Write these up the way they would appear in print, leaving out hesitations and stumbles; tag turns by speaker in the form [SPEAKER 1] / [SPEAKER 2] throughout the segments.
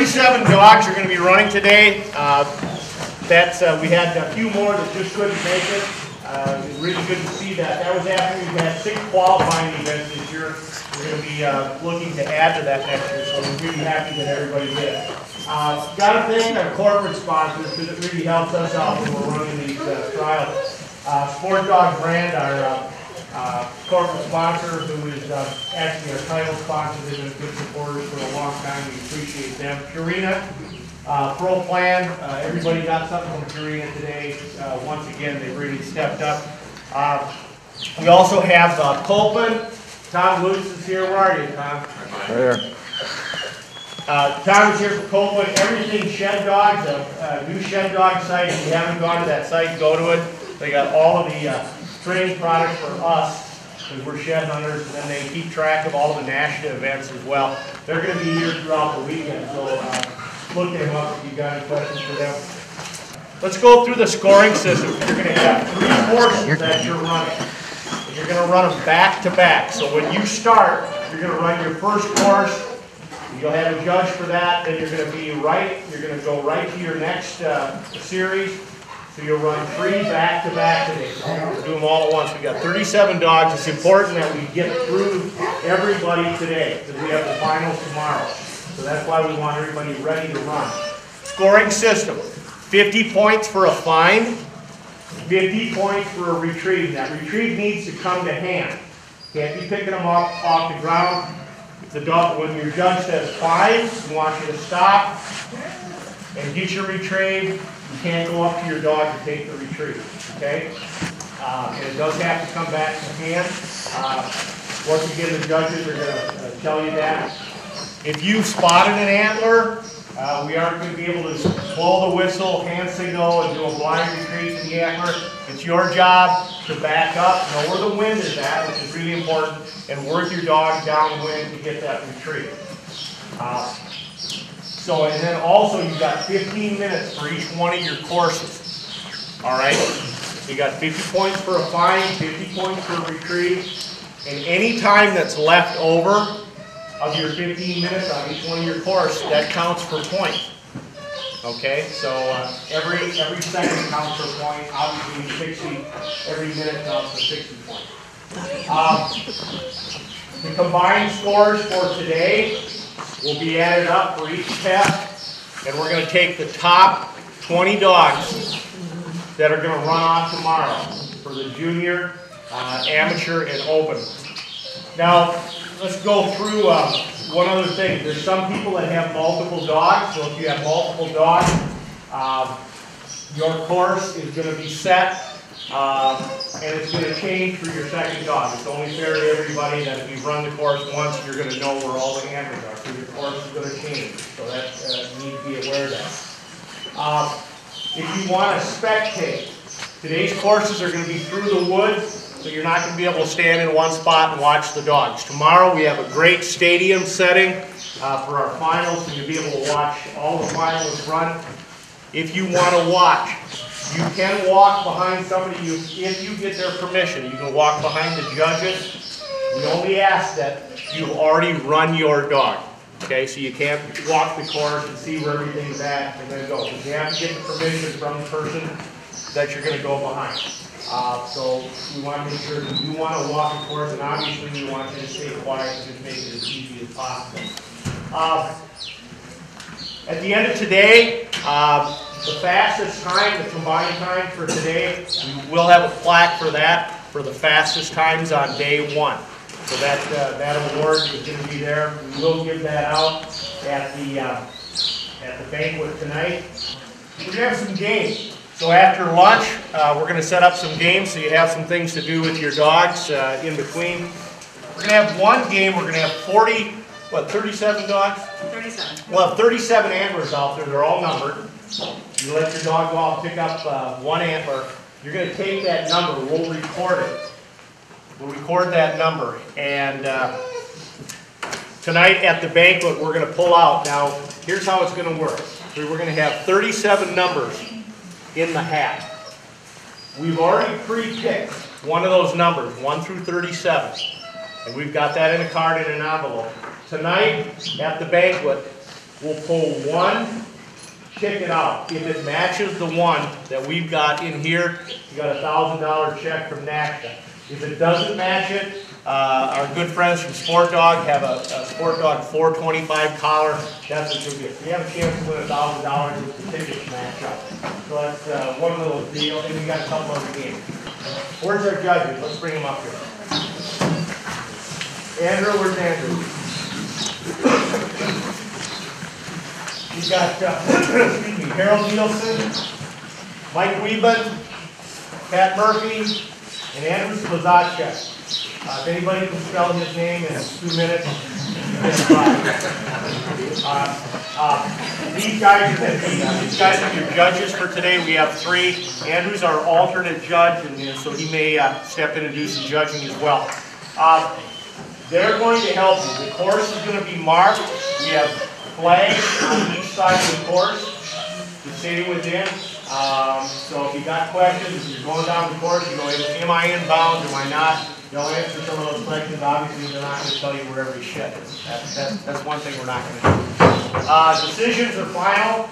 [SPEAKER 1] 37 dogs are going to be running today. We had a few more that just couldn't make it. It was really good to see that. That was after we had 6 qualifying events this year. We're going to be looking to add to that next year, so we're really happy that everybody did. Got to thank our corporate sponsors because it really helps us out when we're running these trials. Sport Dog brand, our corporate sponsor, who is actually our title sponsor. They've been good supporters for a long time. We appreciate them. Purina, Pro Plan, everybody got something from Purina today. Once again, they really stepped up. We also have Copeland. Tom Lutz is here. Where are you, Tom?
[SPEAKER 2] Right here.
[SPEAKER 1] Tom is here for Copeland. Everything Shed Dogs, a new Shed Dog site. If you haven't gone to that site, go to it. They got all of the training products for us, because we're shed hunters, and then they keep track of all the NASHDA events as well. They're going to be here throughout the weekend, so look them up if you've got any questions for them. Let's go through the scoring system. You're going to have 3 courses that you're running. And you're going to run them back to back. So when you start, you're going to run your first course. You'll have a judge for that. Then you're going to be right. You're going to go right to your next series. So you'll run 3 back to back today. So we'll do them all at once. We've got 37 dogs. It's important that we get through everybody today because we have the finals tomorrow. So that's why we want everybody ready to run. Scoring system. 50 points for a find. 50 points for a retrieve. That retrieve needs to come to hand. Can't be picking them up off the ground. If the dog, when your judge says 5, we want you to stop and get your retrieve. You can't go up to your dog to take the retrieve, okay? And it does have to come back to hand. Once again, the judges are going to tell you that. If you've spotted an antler, we aren't going to be able to blow the whistle, hand signal, and do a blind retreat to the antler. It's your job to back up, know where the wind is at, which is really important, and work your dog downwind to get that retrieve. And then also you've got 15 minutes for each one of your courses. All right? So you got 50 points for a find, 50 points for a retrieve, and any time that's left over of your 15 minutes on each one of your course, that counts for points. Okay? So every second counts for point. Obviously 60, every minute counts for 60 points. The combined scores for today will be added up for each test, and we're going to take the top 20 dogs that are going to run off tomorrow for the junior, amateur, and open. Now, let's go through one other thing. There's some people that have multiple dogs, so if you have multiple dogs, your course is going to be set, and it's going to change for your second dog. It's only fair to everybody that if you run the course once, you're going to know where all the antlers are. So your course is going to change. So that you need to be aware of that. If you want to spectate, today's courses are going to be through the woods, so you're not going to be able to stand in one spot and watch the dogs. Tomorrow we have a great stadium setting for our finals, so you'll be able to watch all the finals run. If you want to watch, you can walk behind somebody if you get their permission. You can walk behind the judges. We only ask that you've already run your dog. Okay, so you can't walk the course and see where everything's at and then go. You have to get the permission from the person that you're going to go behind. So we want to make sure that you want to walk the course, and obviously we want you to stay quiet and just make it as easy as possible. At the end of today, the fastest time, the combined time for today, we will have a plaque for that, for the fastest times on day 1. So that award is going to be there. We will give that out at the banquet tonight. We're going to have some games. So after lunch, we're going to set up some games so you have some things to do with your dogs in between. We're going to have one game. We're going to have 37 dogs? 37. We'll have 37 antlers out there. They're all numbered. You let your dog go out and pick up one antler. You're going to take that number. We'll record it. We'll record that number. And tonight at the banquet, we're going to pull out. Now, here's how it's going to work. We're going to have 37 numbers in the hat. We've already pre-picked one of those numbers, 1 through 37. And we've got that in a card in an envelope. Tonight at the banquet, we'll pull one, kick it out. If it matches the one that we've got in here, you got a $1,000 check from NASHDA. If it doesn't match it, our good friends from Sport Dog have a Sport Dog 425 collar. That's what you'll get. You have a chance to win $1,000 if the tickets match up. So that's one little deal, and we got a couple other games. Where's our judges? Let's bring them up here. Andrew, where's Andrew? We've got excuse me, Harold Nielsen, Mike Wieben, Pat Murphy, and Andrew Slazachek. If anybody can spell his name in 2 minutes, these guys are your judges for today. We have 3. Andrew's our alternate judge, and so he may step in and do some judging as well. They're going to help you. The course is going to be marked. We have flags on each side of the course to say within. So if you got questions, if you're going down the course, you go, am I in bounds, am I not? They'll answer some of those questions. Obviously, they're not going to tell you where every shed is. That's one thing we're not going to do. Decisions are final.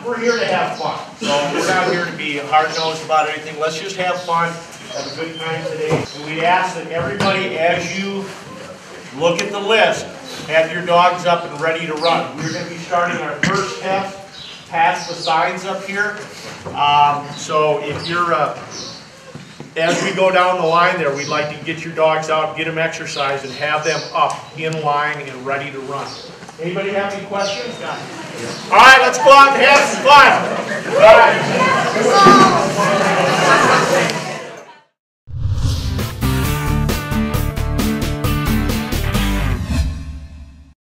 [SPEAKER 1] We're here to have fun. So we're not here to be hard-nosed about anything. Let's just have fun, have a good time today. And we ask that everybody, as you look at the list, have your dogs up and ready to run. We're going to be starting our first test past the signs up here. So if you're, as we go down the line there, we'd like to get your dogs out, get them exercised, and have them up in line and ready to run. Anybody have any questions? All right, let's go out and have some fun. All right.